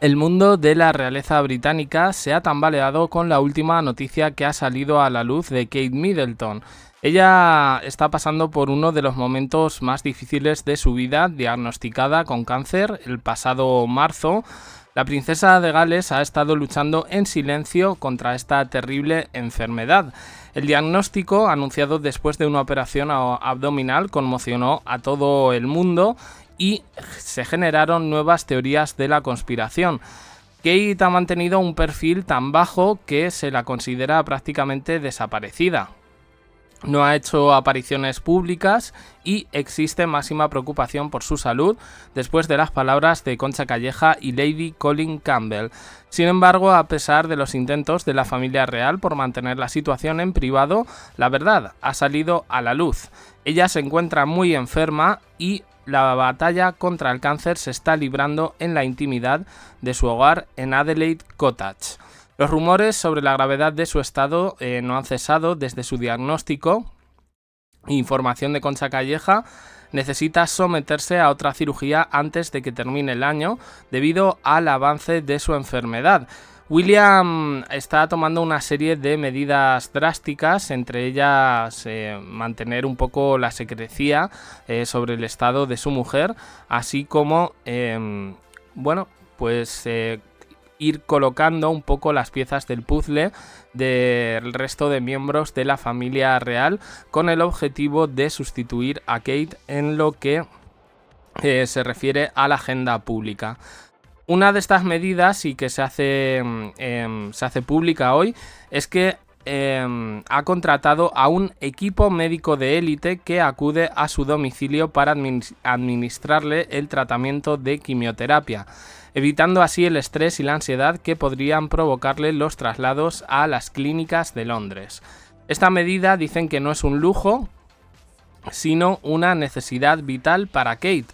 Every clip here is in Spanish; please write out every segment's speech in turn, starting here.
El mundo de la realeza británica se ha tambaleado con la última noticia que ha salido a la luz de Kate Middleton. Ella está pasando por uno de los momentos más difíciles de su vida, diagnosticada con cáncer el pasado marzo. La princesa de Gales ha estado luchando en silencio contra esta terrible enfermedad. El diagnóstico, anunciado después de una operación abdominal, conmocionó a todo el mundo y se generaron nuevas teorías de la conspiración. Kate ha mantenido un perfil tan bajo que se la considera prácticamente desaparecida. No ha hecho apariciones públicas y existe máxima preocupación por su salud después de las palabras de Concha Calleja y Lady Colin Campbell. Sin embargo, a pesar de los intentos de la familia real por mantener la situación en privado, la verdad ha salido a la luz. Ella se encuentra muy enferma y la batalla contra el cáncer se está librando en la intimidad de su hogar en Adelaide Cottage. Los rumores sobre la gravedad de su estado no han cesado desde su diagnóstico. Información de Concha Calleja: necesita someterse a otra cirugía antes de que termine el año debido al avance de su enfermedad. William está tomando una serie de medidas drásticas, entre ellas mantener un poco la secrecía sobre el estado de su mujer, así como, ir colocando un poco las piezas del puzzle del resto de miembros de la familia real con el objetivo de sustituir a Kate en lo que se refiere a la agenda pública. Una de estas medidas, y que se hace pública hoy, es que ha contratado a un equipo médico de élite que acude a su domicilio para administrarle el tratamiento de quimioterapia, evitando así el estrés y la ansiedad que podrían provocarle los traslados a las clínicas de Londres. Esta medida dicen que no es un lujo, sino una necesidad vital para Kate,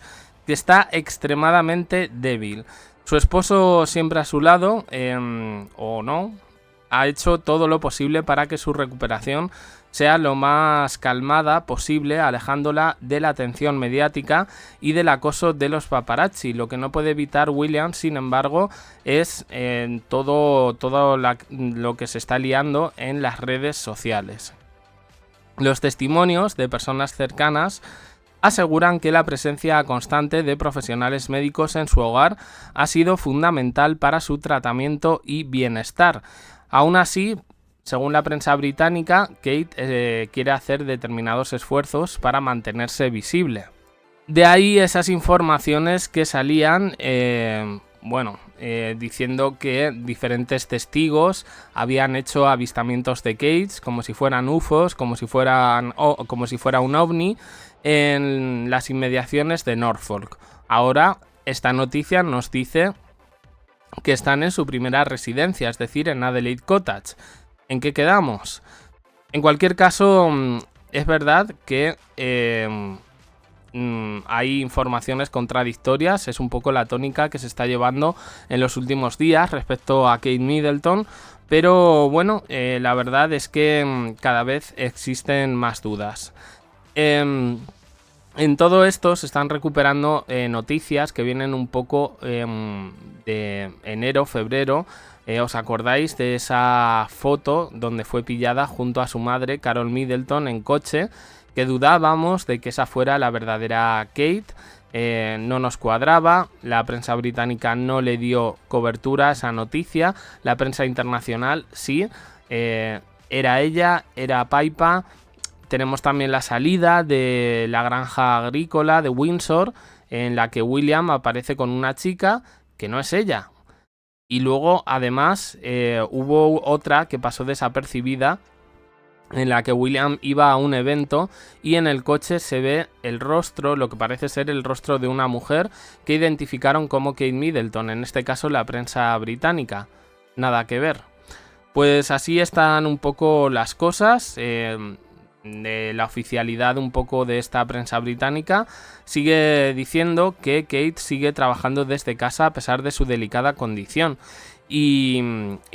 que está extremadamente débil. Su esposo, siempre a su lado, o no, ha hecho todo lo posible para que su recuperación sea lo más calmada posible, alejándola de la atención mediática y del acoso de los paparazzi. Lo que no puede evitar William, sin embargo, es todo lo que se está liando en las redes sociales. Los testimonios de personas cercanas aseguran que la presencia constante de profesionales médicos en su hogar ha sido fundamental para su tratamiento y bienestar. Aún así, según la prensa británica, Kate quiere hacer determinados esfuerzos para mantenerse visible. De ahí esas informaciones que salían, diciendo que diferentes testigos habían hecho avistamientos de Kate, como si fueran UFOs, como si fuera un ovni, en las inmediaciones de Norfolk. Ahora, esta noticia nos dice que están en su primera residencia, es decir, en Adelaide Cottage. ¿En qué quedamos? En cualquier caso, es verdad que hay informaciones contradictorias, es un poco la tónica que se está llevando en los últimos días respecto a Kate Middleton, pero bueno, la verdad es que cada vez existen más dudas. En todo esto se están recuperando noticias que vienen un poco de enero, febrero. ¿Os acordáis de esa foto donde fue pillada junto a su madre, Carol Middleton, en coche? Que dudábamos de que esa fuera la verdadera Kate. No nos cuadraba, la prensa británica no le dio cobertura a esa noticia, la prensa internacional sí. Era ella, era Paipa. Tenemos también la salida de la granja agrícola de Windsor, en la que William aparece con una chica que no es ella. Y luego, además, hubo otra que pasó desapercibida, en la que William iba a un evento y en el coche se ve el rostro, lo que parece ser el rostro de una mujer que identificaron como Kate Middleton, en este caso la prensa británica. Nada que ver. Pues así están un poco las cosas. de la oficialidad un poco de esta prensa británica, sigue diciendo que Kate sigue trabajando desde casa a pesar de su delicada condición. Y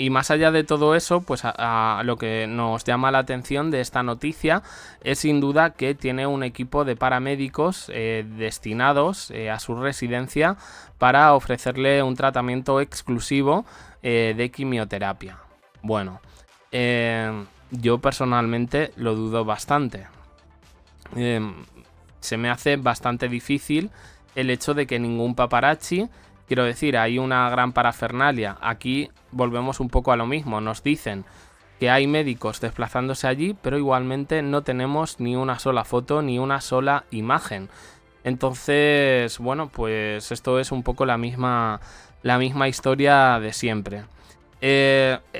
más allá de todo eso, pues a lo que nos llama la atención de esta noticia es sin duda que tiene un equipo de paramédicos destinados a su residencia para ofrecerle un tratamiento exclusivo de quimioterapia. Bueno, yo personalmente lo dudo bastante. Se me hace bastante difícil el hecho de que ningún paparazzi... Quiero decir, hay una gran parafernalia. Aquí volvemos un poco a lo mismo. Nos dicen que hay médicos desplazándose allí, pero igualmente no tenemos ni una sola foto ni una sola imagen. Entonces, bueno, pues esto es un poco la misma historia de siempre.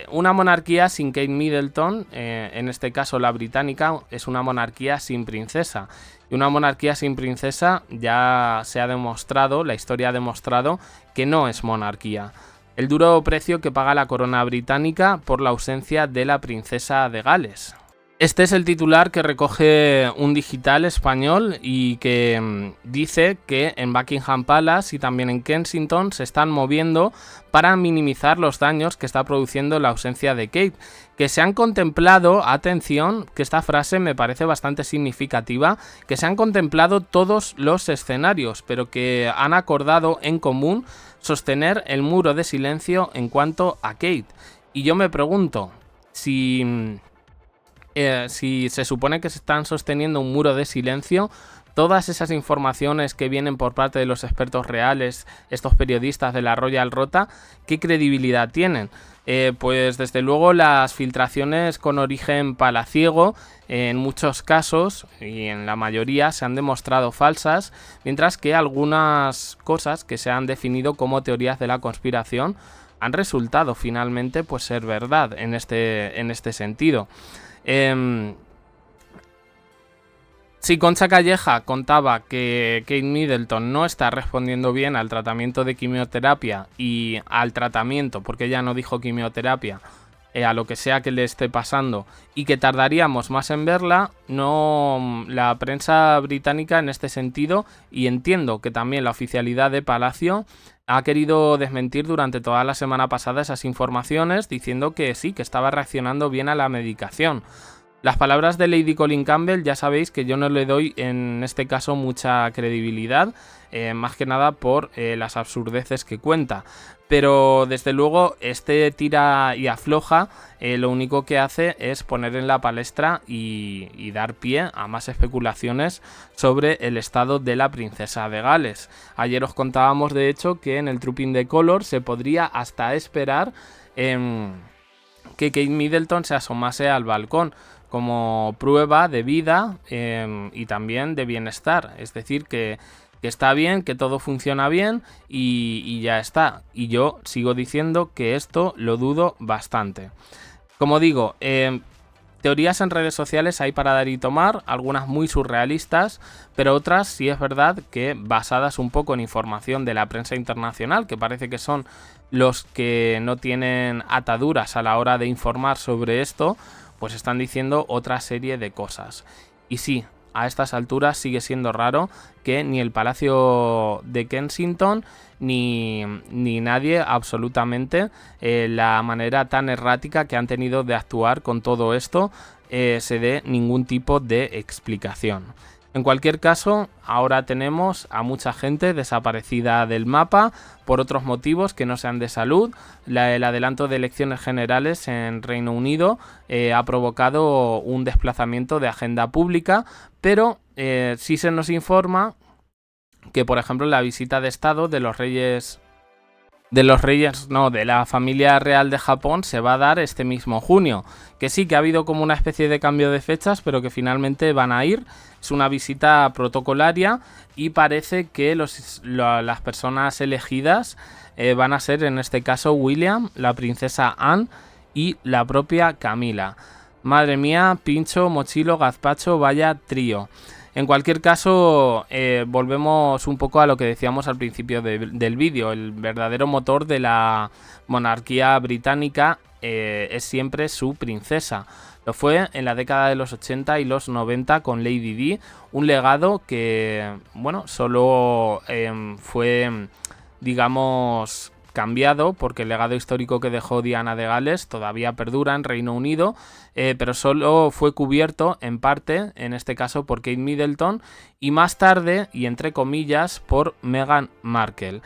Una monarquía sin Kate Middleton, en este caso la británica, es una monarquía sin princesa. Y una monarquía sin princesa ya se ha demostrado, la historia ha demostrado que no es monarquía. El duro precio que paga la corona británica por la ausencia de la princesa de Gales. Este es el titular que recoge un digital español y que dice que en Buckingham Palace y también en Kensington se están moviendo para minimizar los daños que está produciendo la ausencia de Kate, que se han contemplado, atención, que esta frase me parece bastante significativa, que se han contemplado todos los escenarios, pero que han acordado en común sostener el muro de silencio en cuanto a Kate. Y yo me pregunto, si se supone que se están sosteniendo un muro de silencio, todas esas informaciones que vienen por parte de los expertos reales, estos periodistas de la Royal Rota, ¿qué credibilidad tienen? Pues desde luego las filtraciones con origen palaciego en muchos casos y en la mayoría se han demostrado falsas, mientras que algunas cosas que se han definido como teorías de la conspiración han resultado finalmente pues ser verdad en este sentido. Si Concha Calleja contaba que Kate Middleton no está respondiendo bien al tratamiento de quimioterapia y al tratamiento, porque ella no dijo quimioterapia, a lo que sea que le esté pasando, y que tardaríamos más en verla, no, la prensa británica en este sentido, y entiendo que también la oficialidad de Palacio, ha querido desmentir durante toda la semana pasada esas informaciones, diciendo que sí, que estaba reaccionando bien a la medicación. Las palabras de Lady Colin Campbell ya sabéis que yo no le doy en este caso mucha credibilidad, más que nada por las absurdeces que cuenta. Pero desde luego este tira y afloja lo único que hace es poner en la palestra y dar pie a más especulaciones sobre el estado de la princesa de Gales. Ayer os contábamos de hecho que en el Trooping the Colour se podría hasta esperar que Kate Middleton se asomase al balcón como prueba de vida y también de bienestar. Es decir, que está bien, que todo funciona bien y ya está. Y yo sigo diciendo que esto lo dudo bastante. Como digo, teorías en redes sociales hay para dar y tomar, algunas muy surrealistas, pero otras sí es verdad que basadas un poco en información de la prensa internacional, que parece que son los que no tienen ataduras a la hora de informar sobre esto, pues están diciendo otra serie de cosas. Y sí, a estas alturas sigue siendo raro que ni el Palacio de Kensington ni nadie absolutamente la manera tan errática que han tenido de actuar con todo esto se dé ningún tipo de explicación. En cualquier caso, ahora tenemos a mucha gente desaparecida del mapa por otros motivos que no sean de salud. El adelanto de elecciones generales en Reino Unido ha provocado un desplazamiento de agenda pública, pero sí se nos informa que, por ejemplo, la visita de Estado de la familia real de Japón se va a dar este mismo junio, que sí que ha habido como una especie de cambio de fechas, pero que finalmente van a ir. Es una visita protocolaria y parece que las personas elegidas van a ser en este caso William, la princesa Anne y la propia Camila. Madre mía, pincho, mochilo, gazpacho, vaya trío. En cualquier caso, volvemos un poco a lo que decíamos al principio del vídeo. El verdadero motor de la monarquía británica es siempre su princesa. Lo fue en la década de los 80 y los 90 con Lady Di, un legado que, bueno, solo fue, digamos, cambiado porque el legado histórico que dejó Diana de Gales todavía perdura en Reino Unido, pero solo fue cubierto en parte, en este caso por Kate Middleton, y más tarde, y entre comillas, por Meghan Markle.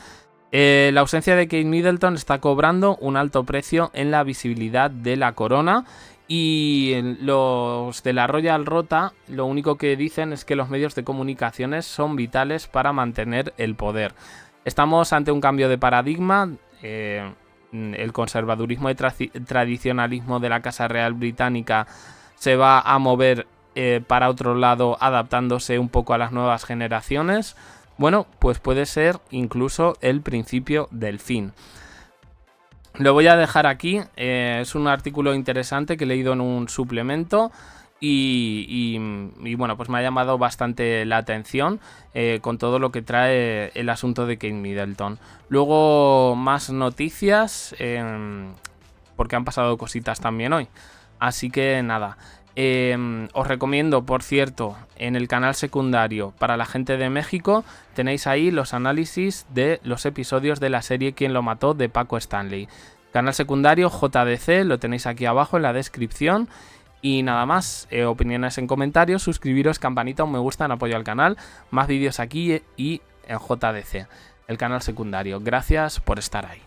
La ausencia de Kate Middleton está cobrando un alto precio en la visibilidad de la corona, y los de la Royal Rota lo único que dicen es que los medios de comunicaciones son vitales para mantener el poder. Estamos ante un cambio de paradigma. El conservadurismo y tradicionalismo de la Casa Real Británica se va a mover para otro lado, adaptándose un poco a las nuevas generaciones. Bueno, pues puede ser incluso el principio del fin. Lo voy a dejar aquí. Es un artículo interesante que he leído en un suplemento. Y bueno, pues me ha llamado bastante la atención con todo lo que trae el asunto de Kate Middleton. Luego más noticias, porque han pasado cositas también hoy. Así que nada, os recomiendo, por cierto, en el canal secundario para la gente de México, tenéis ahí los análisis de los episodios de la serie ¿Quién lo mató?, de Paco Stanley. Canal secundario JDC, lo tenéis aquí abajo en la descripción. Y nada más, opiniones en comentarios, suscribiros, campanita, un me gusta en apoyo al canal, más vídeos aquí y en JDC, el canal secundario. Gracias por estar ahí.